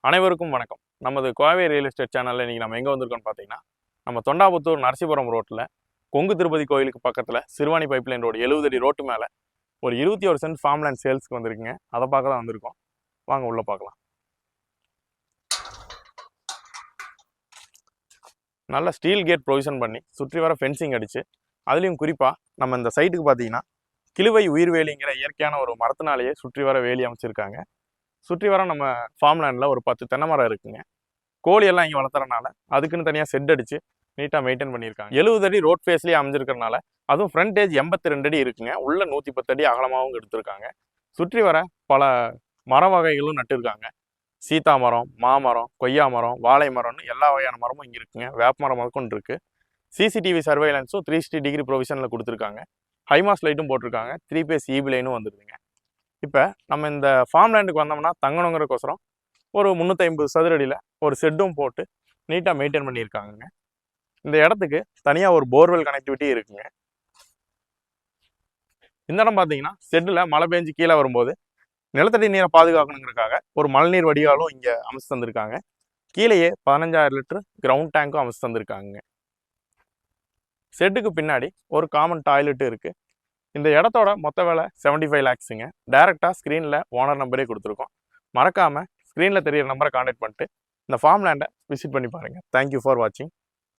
அனைவருக்கும் வணக்கம். நமது கோவை ரியல் எஸ்டேட் சேனலில் இன்றைக்கி நம்ம எங்கே வந்திருக்கோம்னு பார்த்தீங்கன்னா, நம்ம தொண்டாபுத்தூர் நரசிபுரம் ரோட்டில் கொங்கு திருப்பதி கோயிலுக்கு பக்கத்தில் சிறுவாணி பைப்லைன் ரோடு 70 அடி ரோட்டு மேலே ஒரு 21 சென்ட் ஃபார்ம்லேண்ட் சேல்ஸ்க்கு வந்திருக்குங்க. அதை பார்க்க தான் வந்திருக்கோம். வாங்க உள்ளே பார்க்கலாம். நல்ல ஸ்டீல் கேட் ப்ரொவிஷன் பண்ணி சுற்றி வர ஃபென்சிங் அடித்து, அதுலேயும் குறிப்பாக நம்ம இந்த சைட்டுக்கு பார்த்தீங்கன்னா கிழுவை உயிர்வேலிங்கிற இயற்கையான ஒரு மரத்தினாலேயே சுற்றி வர வேலி அமைச்சிருக்காங்க. சுற்றி வர நம்ம ஃபார்ம்லேண்டில் ஒரு 10 தென்னை மரம் இருக்குங்க. கோழியெல்லாம் இங்கே வளர்த்துறனால அதுக்குன்னு தனியாக செட் அடித்து நீட்டாக மெயின்டைன் பண்ணியிருக்காங்க. 70 அடி ரோட் ஃபேஸ்லேயே அமைஞ்சிருக்கிறனால அதுவும் ஃப்ரண்டேஜ் 82 அடி இருக்குங்க. உள்ள 110 அடி அகலமாகவும் எடுத்திருக்காங்க. சுற்றி வர பல மர வகைகளும் நட்டுருக்காங்க. சீதா மரம், மாமரம், கொய்யா மரம், வாழை மரம்னு எல்லா வகையான மரமும் இங்கே இருக்குங்க. வேப்ப மரம் முதற்கொண்டு இருக்குது. சிசிடிவி சர்வேலன்ஸும் 360 டிகிரி ப்ரொவிஷனில் கொடுத்துருக்காங்க. ஹைமாஸ் லைட்டும் போட்டிருக்காங்க. 3 பேஸ் ஈபி லைனும் வந்துருதுங்க. இப்போ நம்ம இந்த ஃபார்ம்லேண்டுக்கு வந்தோம்னா தங்கணுங்கிறக்கோசரம் ஒரு 350 சதுர அடியில் ஒரு செட்டும் போட்டு நீட்டாக மெயின்டைன் பண்ணியிருக்காங்க. இந்த இடத்துக்கு தனியாக ஒரு போர்வெல் கனெக்டிவிட்டி இருக்குங்க. இந்த இடம் பார்த்தீங்கன்னா செட்டில் மழை பெஞ்சு கீழே வரும்போது நிலத்தடி நீரை பாதுகாக்கணுங்கிறதுக்காக ஒரு மழைநீர் வடிகாலும் இங்கே அமைச்சு தந்திருக்காங்க. கீழேயே 15,000 லிட்டர் கிரவுண்ட் டேங்க்கும் அமைச்சு தந்திருக்காங்க. செட்டுக்கு பின்னாடி ஒரு காமன் டாய்லெட்டு இருக்குது. இந்த இடத்தோட மொத்த விலை 75 lakhsங்க. டேரெக்டாக ஸ்க்ரீனில் ஓனர் நம்பரே கொடுத்துருக்கோம். மறக்காமல் ஸ்க்ரீனில் தெரியிற நம்பரை கான்டாக்ட் பண்ணிட்டு இந்த ஃபார்ம்லேண்டை விசிட் பண்ணி பாருங்கள். தேங்க்யூ ஃபார் வாட்சிங்.